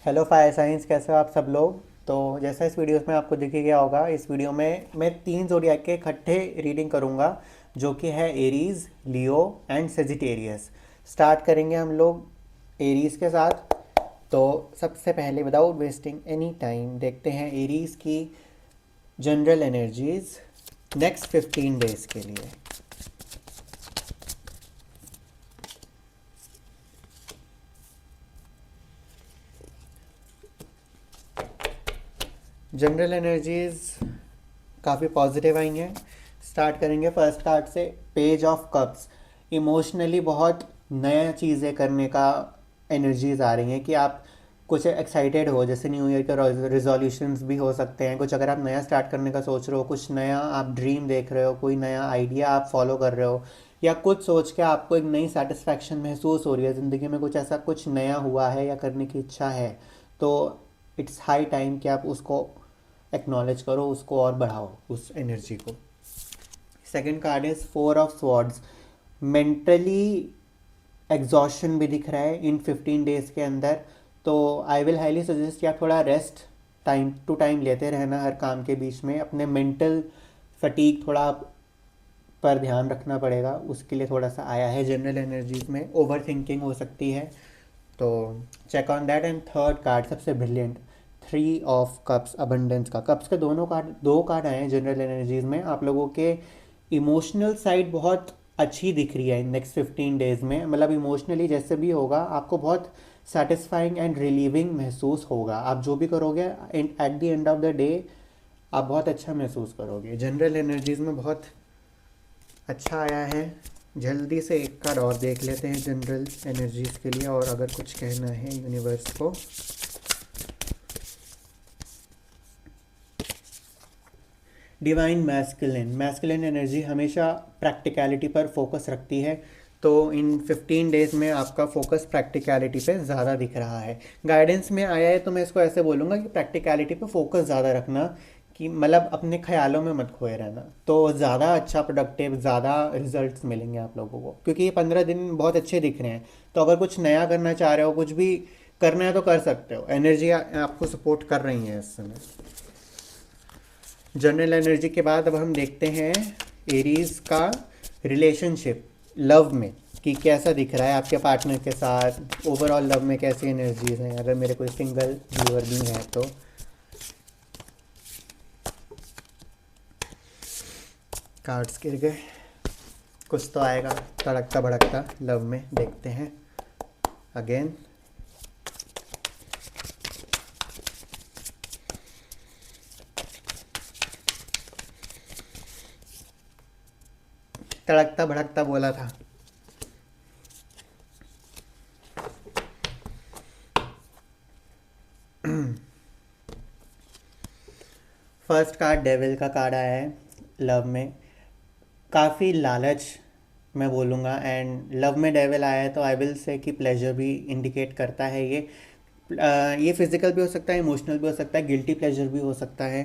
Hello fire science, कैसे हो आप सब लोग। तो जैसा इस वीडियो में आपको दिख ही गया होगा, इस वीडियो में मैं 3 ज़ोडिएक के इकट्ठे रीडिंग करूंगा, जो कि है Aries, Leo and Sagittarius. Start करेंगे हम लोग एरीज के साथ। तो सबसे पहले विदाउट वेस्टिंग एनी टाइम देखते हैं एरीज की जनरल एनर्जीज नेक्स्ट 15 डेज के लिए। जनरल एनर्जीज काफ़ी पॉजिटिव आई हैं। स्टार्ट करेंगे फर्स्ट कार्ड से, पेज ऑफ कप्स। इमोशनली बहुत नया चीज़ें करने का एनर्जीज आ रही हैं कि आप कुछ एक्साइटेड हो, जैसे न्यू ईयर के रिजोल्यूशंस भी हो सकते हैं। कुछ अगर आप नया स्टार्ट करने का सोच रहे हो, कुछ नया आप ड्रीम देख रहे हो, कोई नया आइडिया आप फॉलो कर रहे हो, या कुछ सोच के आपको एक नई सेटिस्फैक्शन महसूस हो रही है ज़िंदगी में, कुछ ऐसा कुछ नया हुआ है या करने की इच्छा है, तो इट्स हाई टाइम कि आप उसको एक्नॉलेज करो, उसको और बढ़ाओ उस एनर्जी को। Second card is 4 of swords. Mentally exhaustion भी दिख रहा है इन 15 डेज के अंदर। तो आई विल हाईली सजेस्ट कि आप थोड़ा रेस्ट टाइम टू टाइम लेते रहना हर काम के बीच में। अपने मेंटल फटीक थोड़ा आप पर ध्यान रखना पड़ेगा, उसके लिए थोड़ा सा आया है जनरल एनर्जीज में। ओवर थिंकिंग हो सकती है, तो check on that. And third card सबसे ब्रिलियंट, 3 ऑफ कप्स, अबंडेंस का। कप्स के दो कार्ड आए हैं जनरल एनर्जीज में। आप लोगों के इमोशनल साइड बहुत अच्छी दिख रही है नेक्स्ट 15 डेज में। मतलब इमोशनली जैसे भी होगा, आपको बहुत सेटिस्फाइंग एंड रिलीविंग महसूस होगा। आप जो भी करोगे at the end of the day आप बहुत अच्छा महसूस करोगे। जनरल एनर्जीज में बहुत अच्छा आया है। जल्दी से एक कार्ड और देख लेते हैं जनरल एनर्जीज के लिए, और अगर कुछ कहना है यूनिवर्स को। Divine masculine. मैस्कुलिन एनर्जी हमेशा प्रैक्टिकलिटी पर फोकस रखती है, तो इन 15 डेज में आपका फोकस प्रैक्टिकलिटी पे ज़्यादा दिख रहा है। गाइडेंस में आया है तो मैं इसको ऐसे बोलूँगा कि प्रैक्टिकलिटी पे फोकस ज़्यादा रखना, कि मतलब अपने ख्यालों में मत खोए रहना, तो ज़्यादा अच्छा प्रोडक्टिव, ज़्यादा रिजल्ट्स मिलेंगे आप लोगों को। क्योंकि ये 15 दिन बहुत अच्छे दिख रहे हैं, तो अगर कुछ नया करना चाह रहे हो, कुछ भी करना है तो कर सकते हो। एनर्जी आपको सपोर्ट कर रही है इस समय। जनरल एनर्जी के बाद अब हम देखते हैं एरीज का रिलेशनशिप लव में, कि कैसा दिख रहा है आपके पार्टनर के साथ। ओवरऑल लव में कैसी एनर्जीज हैं, अगर मेरे कोई सिंगल व्यूअर भी हैं तो। कार्ड्स गिर गए, कुछ तो आएगा तड़कता भड़कता लव में। देखते हैं अगेन। तड़कता भड़कता बोला था। फर्स्ट कार्ड डेविल का कार्ड आया है लव में। काफ़ी लालच मैं बोलूँगा, एंड लव में डेविल आया है तो आई विल से कि प्लेजर भी इंडिकेट करता है ये। ये फिजिकल भी हो सकता है, इमोशनल भी हो सकता है, गिल्टी प्लेजर भी हो सकता है।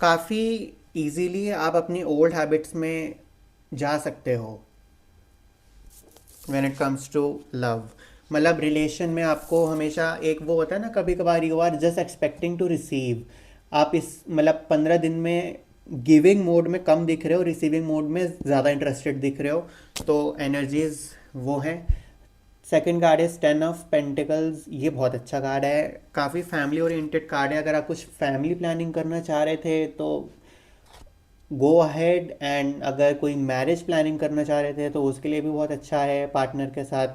काफ़ी इजीली आप अपनी ओल्ड हैबिट्स में जा सकते हो when it comes to love. मतलब रिलेशन में आपको हमेशा एक वो होता है ना, कभी कभार you are just expecting to receive. आप इस मतलब 15 दिन में गिविंग मोड में कम दिख रहे हो, रिसीविंग मोड में ज़्यादा इंटरेस्टेड दिख रहे हो, तो एनर्जीज वो हैं। सेकंड कार्ड है 10 ऑफ पेंटिकल्स। ये बहुत अच्छा कार्ड है, काफ़ी फैमिली ओरिएंटेड कार्ड है। अगर आप कुछ फैमिली प्लानिंग करना चाह रहे थे तो गो अहेड, एंड अगर कोई मैरिज प्लानिंग करना चाह रहे थे तो उसके लिए भी बहुत अच्छा है। पार्टनर के साथ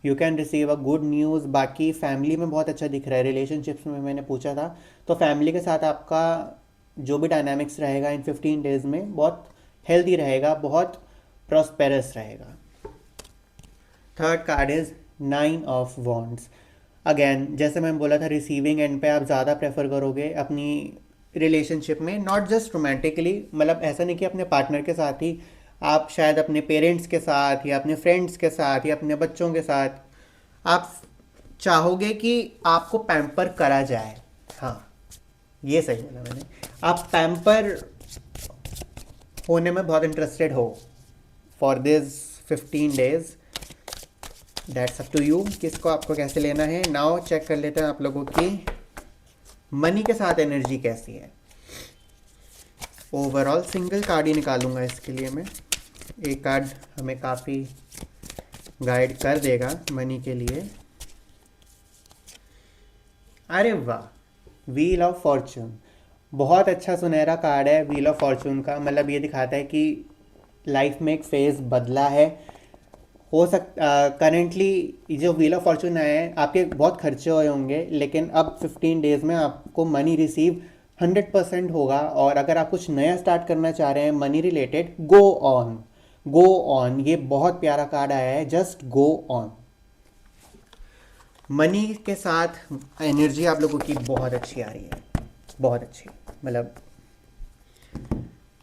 you can receive a good news. बाकी फैमिली में बहुत अच्छा दिख रहा है। रिलेशनशिप्स में मैंने पूछा था, तो फैमिली के साथ आपका जो भी डायनामिक्स रहेगा इन 15 डेज में बहुत हेल्दी रहेगा, बहुत प्रॉस्पेरस रहेगा। Third card is 9 of wands. Again जैसे मैंने बोला था, रिसीविंग एंड पे आप ज़्यादा प्रेफर करोगे अपनी रिलेशनशिप में, नॉट जस्ट रोमांटिकली। मतलब ऐसा नहीं कि अपने पार्टनर के साथ ही, आप शायद अपने पेरेंट्स के साथ या अपने फ्रेंड्स के साथ या अपने बच्चों के साथ आप चाहोगे कि आपको पैम्पर करा जाए। हाँ, ये सही बोला मैंने। आप पैम्पर होने में बहुत इंटरेस्टेड हो for this 15 days. That's up to you किसको आपको कैसे लेना है। नाउ चेक कर लेते हैं आप लोगों की मनी के साथ एनर्जी कैसी है। ओवरऑल सिंगल कार्ड ही निकालूंगा इसके लिए मैं। एक कार्ड हमें काफ़ी गाइड कर देगा मनी के लिए। अरे वाह, व्हील ऑफ फॉर्चून, बहुत अच्छा सुनहरा कार्ड है व्हील ऑफ फॉर्चून का। मतलब ये दिखाता है कि लाइफ में एक फेज़ बदला है। हो करेंटली जो व्हील ऑफ फॉर्चून आया है, आपके बहुत खर्चे हुए होंगे, लेकिन अब 15 डेज में आपको मनी रिसीव 100% होगा। और अगर आप कुछ नया स्टार्ट करना चाह रहे हैं money related, go on, go on. ये बहुत प्यारा कार्ड आया है, जस्ट गो ऑन। मनी के साथ एनर्जी आप लोगों की बहुत अच्छी आ रही है, बहुत अच्छी। मतलब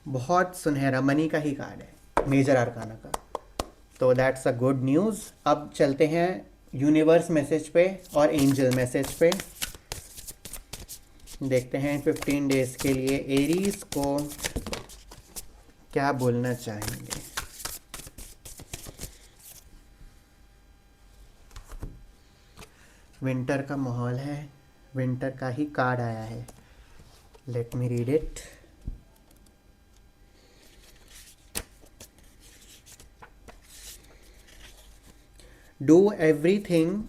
बहुत सुनहरा मनी का ही कार्ड है, मेजर आर्काना का। तो दैट्स अ गुड न्यूज़। अब चलते हैं यूनिवर्स मैसेज पे और एंजल मैसेज पे। देखते हैं 15 डेज के लिए एरीज को क्या बोलना चाहेंगे। विंटर का माहौल है, विंटर का ही कार्ड आया है। Let me read it. Do everything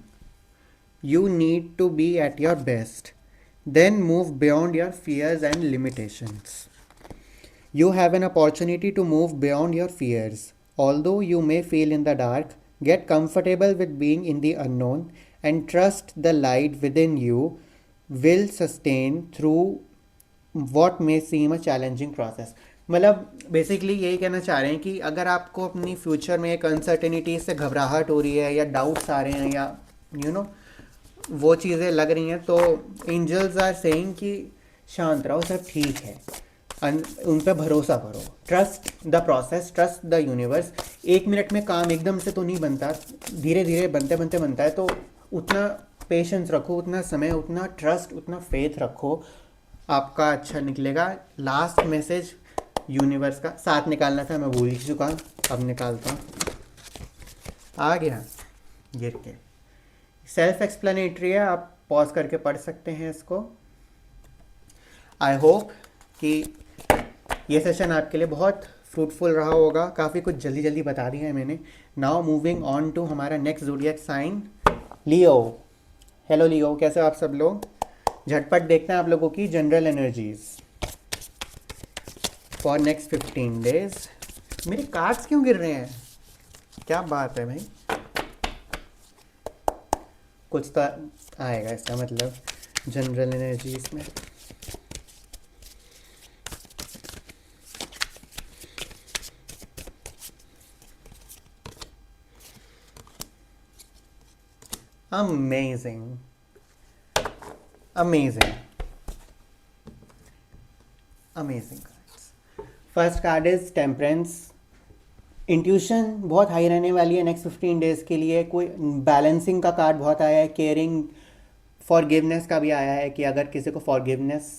you need to be at your best, then move beyond your fears and limitations. You have an opportunity to move beyond your fears. Although you may feel in the dark, get comfortable with being in the unknown and trust the light within you will sustain through what may seem a challenging process. मतलब basically यही कहना चाह रहे हैं कि अगर आपको अपनी फ्यूचर में एक अनसर्टेनिटी से घबराहट हो रही है या डाउट्स आ रहे हैं या वो चीज़ें लग रही हैं, तो एंजल्स आर सेइंग कि शांत रहो, सब ठीक है, उन पर भरोसा करो, trust the process, trust the universe. 1 minute में काम एकदम से तो नहीं बनता, धीरे धीरे बनते बनते बनता है। तो उतना पेशेंस रखो, उतना समय, उतना ट्रस्ट, उतना फेथ रखो, आपका अच्छा निकलेगा। लास्ट मैसेज यूनिवर्स का साथ निकालना था, मैं भूल ही चुका, अब निकालता हूँ। आ गया गिर के। सेल्फ एक्सप्लेनेटरी है, आप पॉज करके पढ़ सकते हैं इसको। आई होप कि ये सेशन आपके लिए बहुत फ्रूटफुल रहा होगा। काफ़ी कुछ जल्दी जल्दी बता दिया है मैंने। नाउ मूविंग ऑन टू हमारा नेक्स्ट ज़ोडिएक साइन, लियो। हेलो लियो, कैसे हो आप सब लोग। झटपट देखते हैं आप लोगों की general energies for next 15 days. मेरे कार्ड्स क्यों गिर रहे हैं, क्या बात है भाई। कुछ तो आएगा इसका मतलब जनरल एनर्जीज में। Amazing, amazing, amazing cards. First card is temperance. Intuition बहुत हाई रहने वाली है नेक्स्ट 15 डेज़ के लिए। कोई बैलेंसिंग का कार्ड बहुत आया है, केयरिंग, फॉरगिवनेस का भी आया है कि अगर किसी को फॉरगिवनेस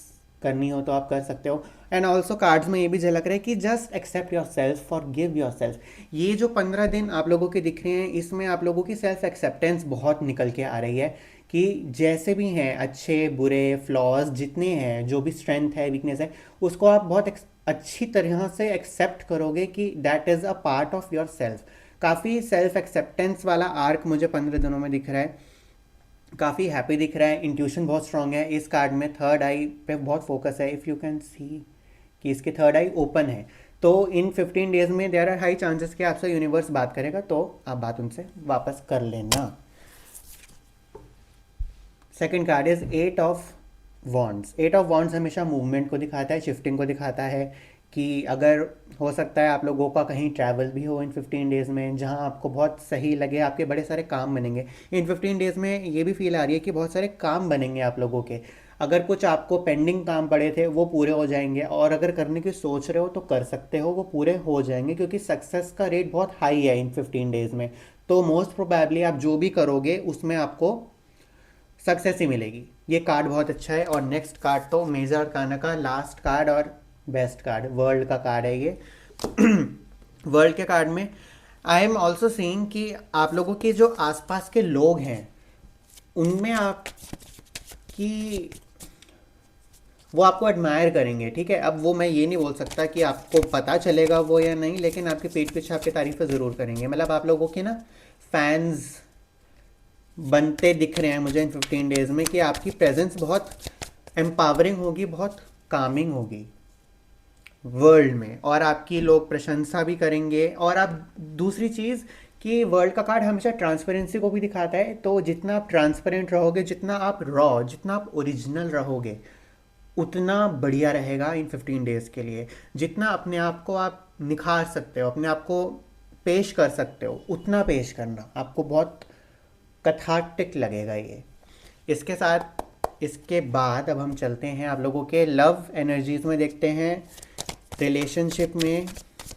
करनी हो तो आप कर सकते हो। एंड ऑल्सो कार्ड्स में ये भी झलक रहा है कि just accept yourself, forgive yourself. ये जो 15 दिन आप लोगों के दिख रहे हैं, इसमें आप लोगों की सेल्फ एक्सेप्टेंस बहुत निकल के आ रही है कि जैसे भी हैं, अच्छे बुरे फ्लॉज जितने हैं, जो भी स्ट्रेंथ है, वीकनेस है, उसको आप बहुत अच्छी तरह से एक्सेप्ट करोगे कि that is a part of your self. काफ़ी सेल्फ एक्सेप्टेंस वाला आर्क मुझे 15 दिनों में दिख रहा है, काफ़ी हैप्पी दिख रहा है। इंट्यूशन बहुत स्ट्रांग है इस कार्ड में। थर्ड आई पे बहुत फोकस है, इफ़ यू कैन सी कि इसकी थर्ड आई ओपन है। तो इन 15 डेज में देयर आर हाई चांसेस कि आपसे यूनिवर्स बात करेगा, तो आप बात उनसे वापस कर लेना। Second card is 8 of wands. 8 of wands हमेशा मूवमेंट को दिखाता है, शिफ्टिंग को दिखाता है कि अगर हो सकता है आप लोगों का कहीं ट्रैवल भी हो इन 15 डेज़ में, जहां आपको बहुत सही लगे, आपके बड़े सारे काम बनेंगे। इन 15 डेज़ में ये भी फील आ रही है कि बहुत सारे काम बनेंगे आप लोगों के। अगर कुछ आपको पेंडिंग काम पड़े थे वो पूरे हो जाएंगे, और अगर करने की सोच रहे हो तो कर सकते हो, वो पूरे हो जाएंगे, क्योंकि सक्सेस का रेट बहुत हाई है इन 15 डेज़ में। तो मोस्ट प्रोबेबली आप जो भी करोगे उसमें आपको सक्सेस ही मिलेगी। ये कार्ड बहुत अच्छा है। और नेक्स्ट कार्ड तो मेजर आर्काना का लास्ट कार्ड और बेस्ट कार्ड, वर्ल्ड का कार्ड है ये। वर्ल्ड के कार्ड में आई एम ऑल्सो सीइंग कि आप लोगों के जो आसपास के लोग हैं उनमें आपकी वो आपको एडमायर करेंगे, ठीक है। अब वो मैं ये नहीं बोल सकता कि आपको पता चलेगा वो या नहीं, लेकिन आपके पेट पीछे आपकी तारीफ़ें ज़रूर करेंगे। मतलब आप लोगों के ना फैंस बनते दिख रहे हैं मुझे इन 15 डेज़ में, कि आपकी प्रेजेंस बहुत एम्पावरिंग होगी, बहुत कामिंग होगी वर्ल्ड में, और आपकी लोग प्रशंसा भी करेंगे। और आप दूसरी चीज़ कि वर्ल्ड का कार्ड हमेशा ट्रांसपेरेंसी को भी दिखाता है, तो जितना आप ट्रांसपेरेंट रहोगे, जितना आप रॉ, जितना आप ओरिजिनल रहोगे, उतना बढ़िया रहेगा इन 15 डेज़ के लिए। जितना अपने आप को आप निखार सकते हो, अपने आप को पेश कर सकते हो, उतना पेश करना आपको बहुत कथार्टिक लगेगा ये। इसके साथ इसके बाद अब हम चलते हैं आप लोगों के लव एनर्जीज में, देखते हैं रिलेशनशिप में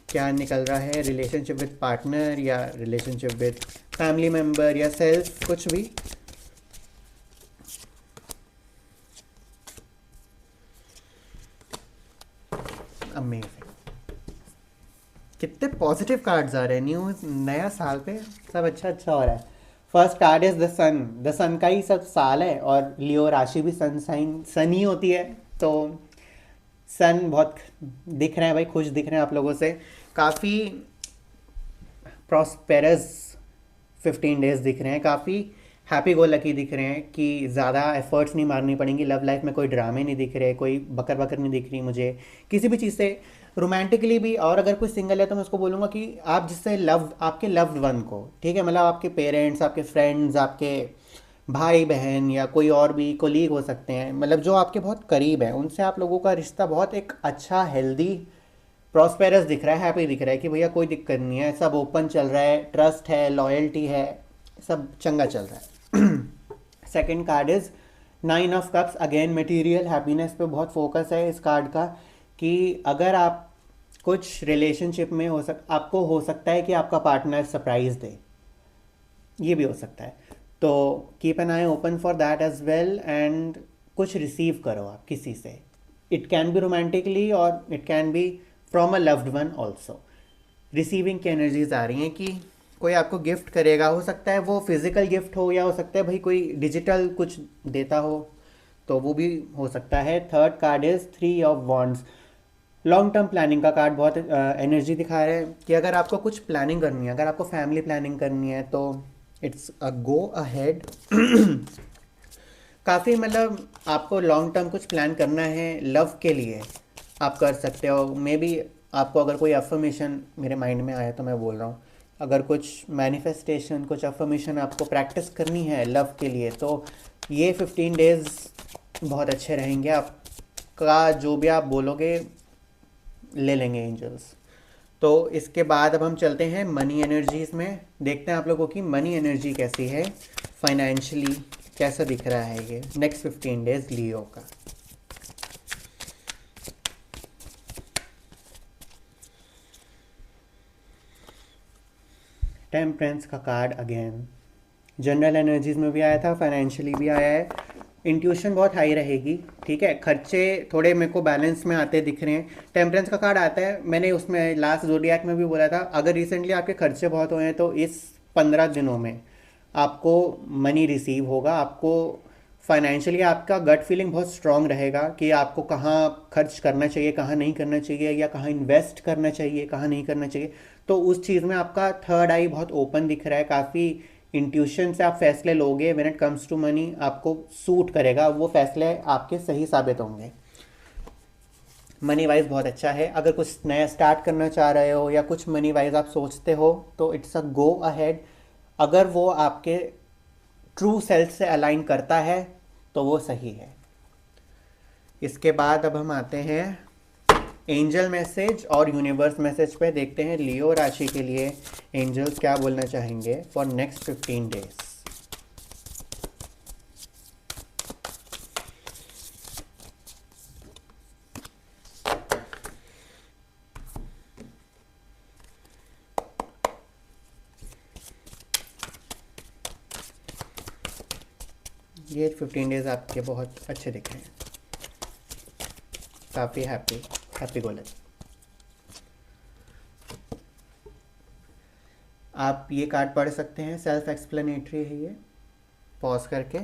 क्या निकल रहा है। रिलेशनशिप विद पार्टनर या रिलेशनशिप विद फैमिली मेम्बर या सेल्फ, कुछ भी। अमेजिंग, कितने पॉजिटिव कार्ड्स आ रहे हैं न्यू नया साल पे, सब अच्छा अच्छा हो रहा है। First card is the sun. The sun का ही सब साल है, और लियो राशि भी सन साइन सन ही होती है, तो सन बहुत दिख रहे हैं भाई, खुश दिख रहे हैं आप लोगों से। काफ़ी प्रॉस्पेरस 15 डेज दिख रहे हैं, काफ़ी हैप्पी गो लकी दिख रहे हैं, कि ज़्यादा एफर्ट्स नहीं मारनी पड़ेंगी। लव लाइफ में कोई ड्रामे नहीं दिख रहे, कोई बकर बकर नहीं दिख रही मुझे किसी भी चीज़ से, रोमांटिकली भी। और अगर कोई सिंगल है तो मैं उसको बोलूँगा कि आप जिससे लव, आपके लव्ड वन को, ठीक है, मतलब आपके पेरेंट्स, आपके फ्रेंड्स, आपके भाई बहन या कोई और भी कोलीग हो सकते हैं, मतलब जो आपके बहुत करीब हैं, उनसे आप लोगों का रिश्ता बहुत एक अच्छा, हेल्दी, प्रॉस्पेरस दिख रहा है, हैप्पी दिख रहा है, कि भैया कोई दिक्कत नहीं है, सब ओपन चल रहा है, ट्रस्ट है, लॉयल्टी है, सब चंगा चल रहा है। Second card is 9 of cups. Again material happiness पे बहुत फोकस है इस कार्ड का, कि अगर आप कुछ रिलेशनशिप में आपको हो सकता है कि आपका पार्टनर सरप्राइज दे, ये भी हो सकता है, तो keep an eye open for that as well. And कुछ रिसीव करो आप किसी से, इट कैन बी रोमांटिकली और it can be from a loved one also. Receiving की एनर्जीज आ रही हैं कि कोई आपको गिफ्ट करेगा, हो सकता है वो फिजिकल गिफ्ट हो, या हो सकता है भाई कोई डिजिटल कुछ देता हो, तो वो भी हो सकता है। Third card is 3 of wands. Long term planning का कार्ड बहुत एनर्जी दिखा रहा है, कि अगर आपको कुछ प्लानिंग करनी है, अगर आपको फैमिली प्लानिंग करनी है, तो इट्स अ गो अहेड। काफ़ी मतलब आपको लॉन्ग टर्म कुछ प्लान करना है लव के लिए, आप कर सकते हो। मे बी आपको अगर कोई अफर्मेशन मेरे माइंड में आया तो मैं बोल रहा हूँ, अगर कुछ मैनिफेस्टेशन, कुछ अफर्मेशन आपको प्रैक्टिस करनी है लव के लिए, तो ये 15 डेज बहुत अच्छे रहेंगे। आपका जो भी आप बोलोगे ले लेंगे एंजल्स। तो इसके बाद अब हम चलते हैं मनी एनर्जीज में, देखते हैं आप लोगों की मनी एनर्जी कैसी है, फाइनेंशियली कैसा दिख रहा है ये नेक्स्ट 15 डेज लियो का। टेम्परेंस का कार्ड अगेन जनरल एनर्जीज में भी आया था, फाइनेंशियली भी आया है। इंट्यूशन बहुत हाई रहेगी, ठीक है, खर्चे थोड़े मेरे को बैलेंस में आते दिख रहे हैं। टेम्परेंस का कार्ड आता है, मैंने उसमें लास्ट ज़ोडिएक में भी बोला था, अगर रिसेंटली आपके खर्चे बहुत हुए हैं तो इस 15 दिनों में आपको मनी रिसीव होगा। आपको फाइनेंशियली आपका गट फीलिंग बहुत स्ट्रांग रहेगा, कि आपको कहाँ खर्च करना चाहिए, कहाँ नहीं करना चाहिए, या कहाँ इन्वेस्ट करना चाहिए, कहाँ नहीं करना चाहिए। तो उस चीज़ में आपका थर्ड आई बहुत ओपन दिख रहा है, काफ़ी इंट्यूशन से आप फैसले लोगे। When it comes to money आपको सूट करेगा, वो फैसले आपके सही साबित होंगे। मनी वाइज बहुत अच्छा है। अगर कुछ नया स्टार्ट करना चाह रहे हो या कुछ मनी वाइज आप सोचते हो, तो इट्स अ गो अहेड। अगर वो आपके ट्रू सेल्फ से अलाइन करता है तो वो सही है। इसके बाद अब हम आते हैं एंजल मैसेज और यूनिवर्स मैसेज पे, देखते हैं लियो राशि के लिए एंजल्स क्या बोलना चाहेंगे फॉर नेक्स्ट 15 डेज। ये 15 डेज आपके बहुत अच्छे दिख रहे हैं, काफ़ी हैप्पी गोलर। आप ये कार्ड पढ़ सकते हैं, सेल्फ एक्सप्लेनेटरी है ये, पॉज करके।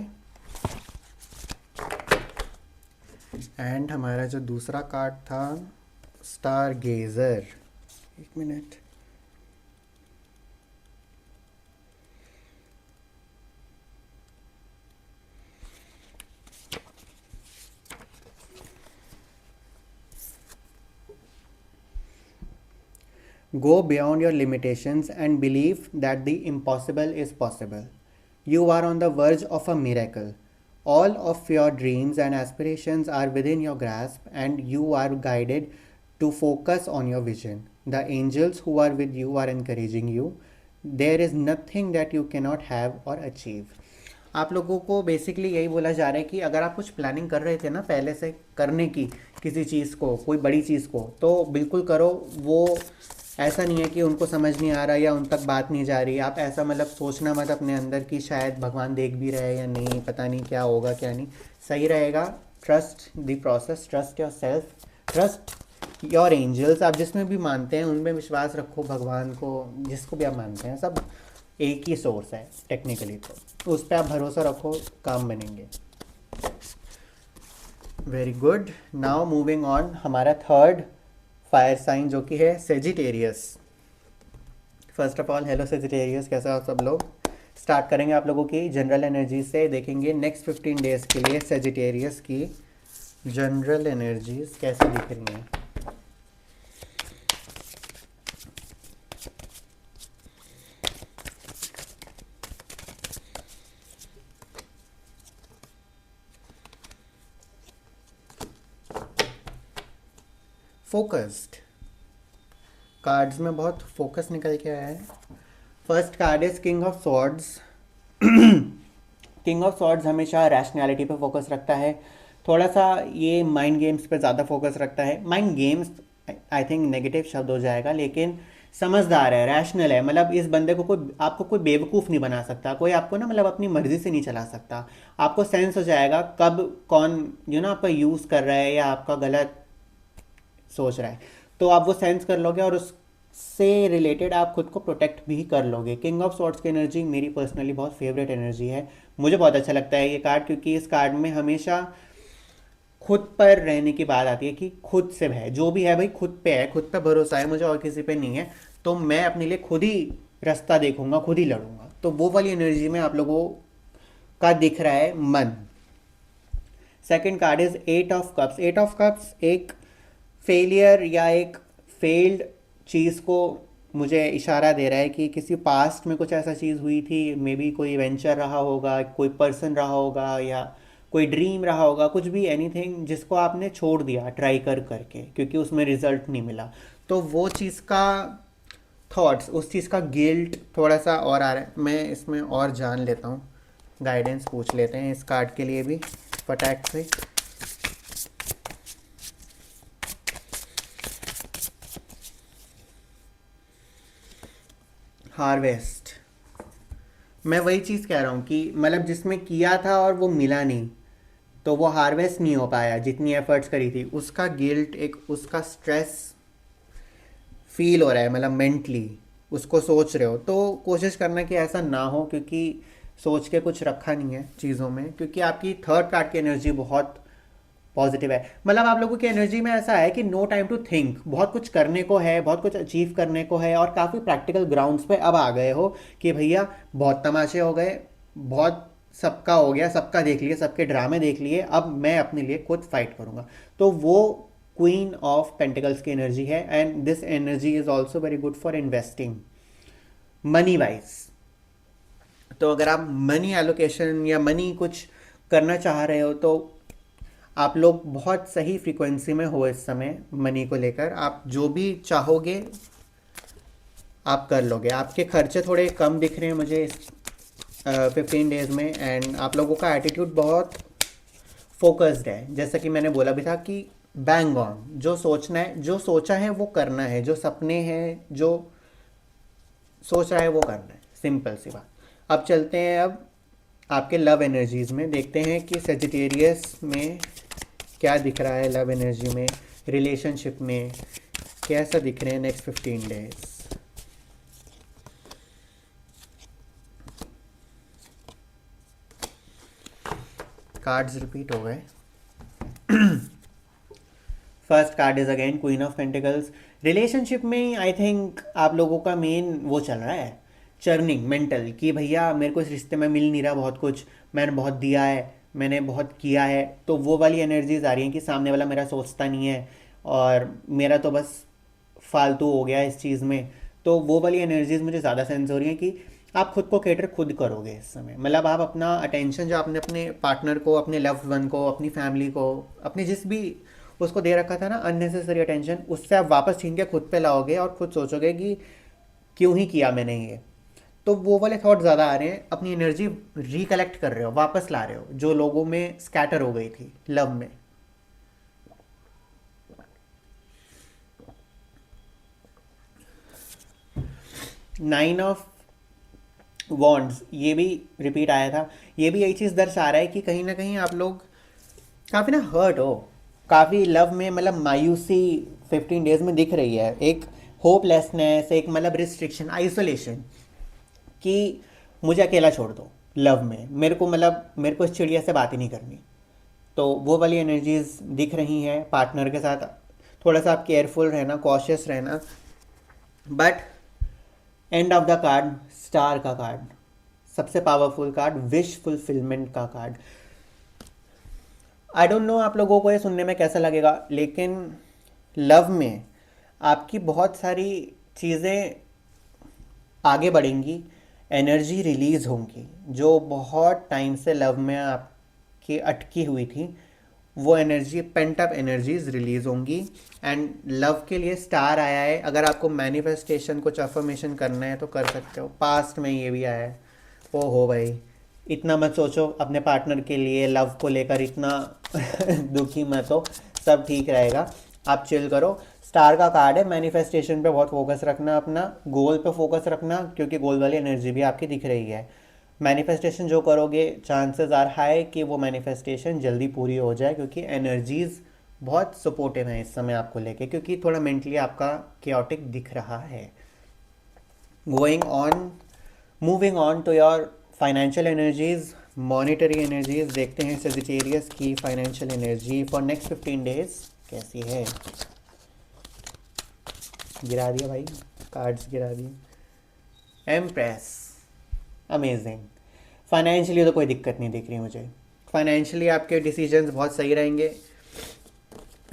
एंड हमारा जो दूसरा कार्ड था स्टार गेजर, एक minute, Go beyond your limitations and believe that the impossible is possible. You are on the verge of a miracle. All of your dreams and aspirations are within your grasp, and you are guided to focus on your vision. The angels who are with you are encouraging you. There is nothing that you cannot have or achieve. आप लोगों को basically यही बोला जा रहा है कि अगर आप कुछ प्लानिंग कर रहे थे ना पहले से करने की, किसी चीज़ को, कोई बड़ी चीज़ को, तो बिल्कुल करो। वो ऐसा नहीं है कि उनको समझ नहीं आ रहा या उन तक बात नहीं जा रही। आप ऐसा मतलब सोचना मत अपने अंदर कि शायद भगवान देख भी रहे या नहीं, पता नहीं क्या होगा क्या नहीं। सही रहेगा। Trust the process, trust yourself, trust your angels. आप जिसमें भी मानते हैं उनमें विश्वास रखो, भगवान को, जिसको भी आप मानते हैं, सब एक ही सोर्स है टेक्निकली, तो उस पर आप भरोसा रखो, काम बनेंगे। Very good. Now moving on, हमारा थर्ड फायर साइन जो कि है Sagittarius. First of all hello Sagittarius, कैसे हो सब लोग। स्टार्ट करेंगे आप लोगों की जनरल एनर्जी से, देखेंगे नेक्स्ट 15 डेज के लिए सेजिटेरियस की जनरल एनर्जीज कैसे दिख रही हैं। फोकस्ड कार्ड्स में बहुत फोकस निकल के आया है। First card is king of swords. King of swords हमेशा रैशनैलिटी पे फोकस रखता है, थोड़ा सा ये माइंड गेम्स पे ज़्यादा फोकस रखता है। Mind games I think negative शब्द हो जाएगा, लेकिन समझदार है, रैशनल है। मतलब इस बंदे को कोई, आपको कोई बेवकूफ़ नहीं बना सकता, कोई आपको ना मतलब अपनी मर्ज़ी से नहीं चला सकता। आपको सेंस हो जाएगा कब कौन आपका यूज़ कर रहा है या आपका गलत सोच रहा है, तो आप वो सेंस कर लोगे और उससे रिलेटेड आप खुद को प्रोटेक्ट भी कर लोगे। किंग ऑफ सॉर्ड्स की एनर्जी मेरी पर्सनली बहुत फेवरेट एनर्जी है, मुझे बहुत अच्छा लगता है ये कार्ड, क्योंकि इस कार्ड में हमेशा खुद पर रहने की बात आती है कि खुद से है, जो भी है भाई खुद पे है, खुद पे भरोसा है मुझे और किसी पे नहीं है, तो मैं अपने लिए खुद ही रास्ता देखूंगा, खुद ही लड़ूंगा। तो वो वाली एनर्जी में आप लोगों का दिख रहा है मन। Second card is 8 of cups. 8 of cups एक फेलियर या एक फेल्ड चीज़ को मुझे इशारा दे रहा है कि किसी पास्ट में कुछ ऐसा चीज़ हुई थी, मे बी कोई वेंचर रहा होगा, कोई पर्सन रहा होगा या कोई ड्रीम रहा होगा, कुछ भी, एनीथिंग जिसको आपने छोड़ दिया ट्राई करके क्योंकि उसमें रिजल्ट नहीं मिला। तो वो चीज़ का थॉट्स, उस चीज़ का गिल्ट थोड़ा सा और आ रहा है। मैं इसमें और जान लेता हूँ, गाइडेंस पूछ लेते हैं इस कार्ड के लिए भी फटाक से। हार्वेस्ट, मैं वही चीज़ कह रहा हूँ कि मतलब जिसमें किया था और वो मिला नहीं, तो वो हार्वेस्ट नहीं हो पाया, जितनी एफर्ट्स करी थी उसका गिल्ट, एक उसका स्ट्रेस फील हो रहा है, मतलब मेंटली उसको सोच रहे हो। तो कोशिश करना कि ऐसा ना हो, क्योंकि सोच के कुछ रखा नहीं है चीज़ों में, क्योंकि आपकी थर्ड कार्ड की एनर्जी बहुत पॉजिटिव है। मतलब आप लोगों की एनर्जी में ऐसा है कि नो टाइम टू थिंक, बहुत कुछ करने को है, बहुत कुछ अचीव करने को है, और काफ़ी प्रैक्टिकल ग्राउंड्स पे अब आ गए हो कि भैया बहुत तमाशे हो गए, बहुत सबका हो गया, सबका देख लिए, सबके ड्रामे देख लिए, अब मैं अपने लिए खुद फाइट करूँगा। तो वो क्वीन ऑफ पेंटिकल्स की एनर्जी है, and this energy is also very good for investing money wise. तो अगर आप मनी एलोकेशन या मनी कुछ करना चाह रहे हो तो आप लोग बहुत सही फ्रीक्वेंसी में हो इस समय। मनी को लेकर आप जो भी चाहोगे आप कर लोगे। आपके खर्चे थोड़े कम दिख रहे हैं मुझे इस 15 डेज में, एंड आप लोगों का एटीट्यूड बहुत फोकस्ड है। जैसा कि मैंने बोला भी था कि बैंग ऑन, जो सोचना है, जो सोचा है वो करना है, जो सपने हैं, जो सोच रहा है वो करना है, सिंपल सी बात। अब चलते हैं अब आपके लव एनर्जीज में, देखते हैं कि सेजिटेरियस में क्या दिख रहा है, लव एनर्जी में, रिलेशनशिप में कैसा दिख रहे हैं नेक्स्ट 15 डेज। कार्ड्स रिपीट हो गए। First card is again queen of pentacles. Relationship में आई थिंक आप लोगों का मेन वो चल रहा है, चर्निंग मेंटल, कि भैया मेरे को इस रिश्ते में मिल नहीं रहा बहुत कुछ, मैंने बहुत दिया है, मैंने बहुत किया है, तो वो वाली एनर्जीज आ रही हैं कि सामने वाला मेरा सोचता नहीं है और मेरा तो बस फालतू हो गया इस चीज़ में। तो वो वाली एनर्जीज मुझे ज़्यादा सेंस हो रही हैं कि आप खुद को केटर खुद करोगे इस समय। मतलब आप अपना अटेंशन जो आपने अपने पार्टनर को, अपने लव्ड वन को, अपनी फैमिली को, अपने जिस भी उसको दे रखा था ना अननेसेसरी अटेंशन, उससे आप वापस छीन के खुद पे लाओगे और खुद सोचोगे कि क्यों ही किया मैंने ये। तो वो वाले थॉट ज़्यादा आ रहे हैं, अपनी एनर्जी रिकलेक्ट कर रहे हो, वापस ला रहे हो जो लोगों में स्कैटर हो गई थी लव में। नाइन ऑफ वॉन्ड्स ये भी रिपीट आया था। ये भी यही चीज़ दर्शा रहा है कि कहीं ना कहीं आप लोग काफ़ी ना हर्ट हो, काफ़ी लव में मतलब मायूसी 15 डेज में दिख रही है, एक होपलेसनेस, एक मतलब रिस्ट्रिक्शन, आइसोलेशन, कि मुझे अकेला छोड़ दो लव में, मेरे को मतलब मेरे को इस चिड़िया से बात ही नहीं करनी। तो वो वाली एनर्जीज दिख रही हैं पार्टनर के साथ। थोड़ा सा आप केयरफुल रहना, कॉशियस रहना। But end of the card, star का कार्ड, सबसे पावरफुल कार्ड, विश फुलफिलमेंट का कार्ड। आई डोंट नो आप लोगों को ये सुनने में कैसा लगेगा, लेकिन लव में आपकी बहुत सारी चीज़ें आगे बढ़ेंगी, एनर्जी रिलीज होंगी जो बहुत टाइम से लव में आपकी अटकी हुई थी, वो energy, pent up energies release होंगी। एंड लव के लिए स्टार आया है। अगर आपको मैनिफेस्टेशन कुछ अफर्मेशन करना है तो कर सकते हो। पास्ट में ये भी आया है। ओ हो भाई, इतना मत सोचो अपने पार्टनर के लिए, लव को लेकर इतना दुखी मत हो, सब ठीक रहेगा, आप चिल करो। स्टार का कार्ड है, मैनिफेस्टेशन पे बहुत फोकस रखना, अपना गोल पे फोकस रखना, क्योंकि गोल वाली एनर्जी भी आपकी दिख रही है। मैनिफेस्टेशन जो करोगे चांसेस आर हाई कि वो मैनिफेस्टेशन जल्दी पूरी हो जाए, क्योंकि एनर्जीज बहुत सपोर्टिव हैं इस समय आपको लेके, क्योंकि थोड़ा मेंटली आपका केओटिक दिख रहा है। Going on, moving on to your financial energies, monetary energies, देखते हैं सेजिटेरियस की financial energy for next 15 days कैसी है। गिरा दिया भाई, कार्ड्स गिरा दिए। Empress, amazing. फाइनेंशियली तो कोई दिक्कत नहीं दिख रही मुझे। फाइनेंशियली आपके डिसीजंस बहुत सही रहेंगे,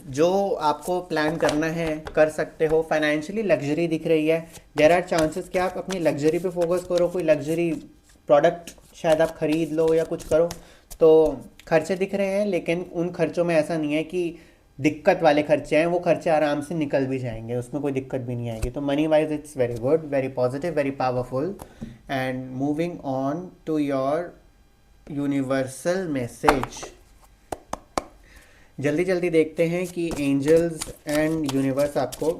जो आपको प्लान करना है कर सकते हो। फाइनेंशियली लग्जरी दिख रही है। देयर आर चांसेस कि आप अपनी लग्जरी पे फोकस करो, कोई लग्जरी प्रोडक्ट शायद आप खरीद लो या कुछ करो, तो खर्चे दिख रहे हैं। लेकिन उन खर्चों में ऐसा नहीं है कि दिक्कत वाले खर्चे हैं, वो खर्चे आराम से निकल भी जाएंगे, उसमें कोई दिक्कत भी नहीं आएगी। तो money wise it's very good, very positive, very powerful. And moving on to your universal message, जल्दी जल्दी देखते हैं कि एंजल्स एंड यूनिवर्स आपको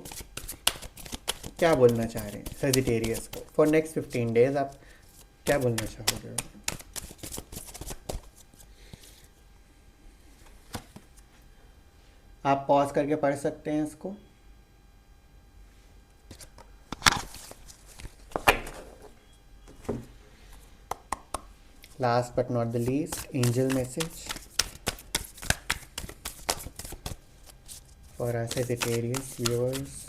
क्या बोलना चाह रहे हैं। सेजिटेरियस को फॉर नेक्स्ट 15 डेज आप क्या बोलना चाहोगे? आप पॉज करके पढ़ सकते हैं इसको। Last but not the least, angel message for our Sagittarius viewers.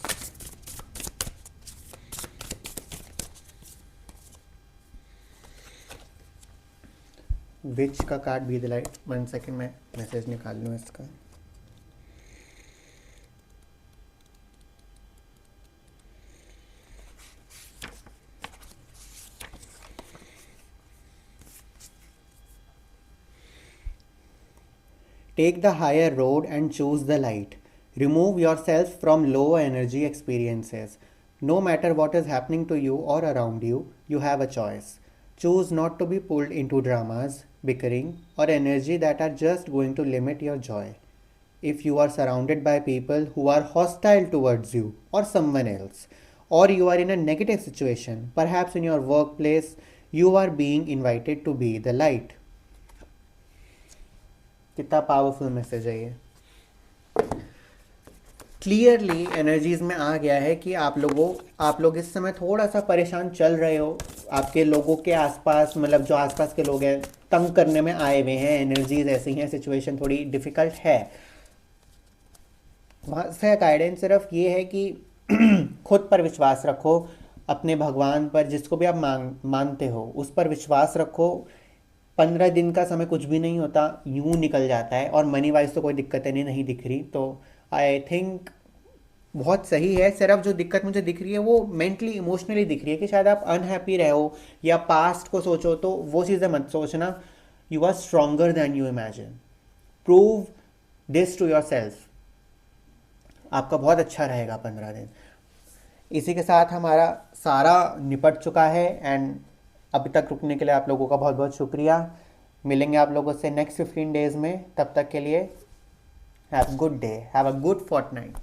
Which का card be the light. 1 second में मैसेज निकाल लूँ इसका। Take the higher road and choose the light. Remove yourself from low energy experiences. No matter what is happening to you or around you, you have a choice. Choose not to be pulled into dramas, bickering, or energy that are just going to limit your joy. If you are surrounded by people who are hostile towards you or someone else, or you are in a negative situation, perhaps in your workplace, you are being invited to be the light. कितना powerful message है ये। Clearly energies में आ गया है कि आप लोग इस समय थोड़ा सा परेशान चल रहे हो। आपके लोगों के आसपास, मतलब जो आसपास के लोग हैं, तंग करने में आए हुए हैं, एनर्जीज ऐसी हैं, सिचुएशन थोड़ी डिफ़िकल्ट है। वहाँ से गाइडेंस सिर्फ ये है कि खुद पर विश्वास रखो, अपने भगवान पर, जिसको भी आप मानते हो उस पर विश्वास रखो। 15 दिन का समय कुछ भी नहीं होता, यूं निकल जाता है, और मनी वाइज तो कोई दिक्कतें नहीं दिख रही, तो आई थिंक बहुत सही है। सिर्फ जो दिक्कत मुझे दिख रही है वो मेंटली इमोशनली दिख रही है, कि शायद आप अनहैप्पी रहो या पास्ट को सोचो, तो वो चीज़ें मत सोचना। You are stronger than you imagine. Prove this to yourself. आपका बहुत अच्छा रहेगा 15 दिन। इसी के साथ हमारा सारा निपट चुका है, एंड अभी तक रुकने के लिए आप लोगों का बहुत बहुत शुक्रिया। मिलेंगे आप लोगों से नेक्स्ट 15 डेज़ में। तब तक के लिए have good day, have a good Fortnite.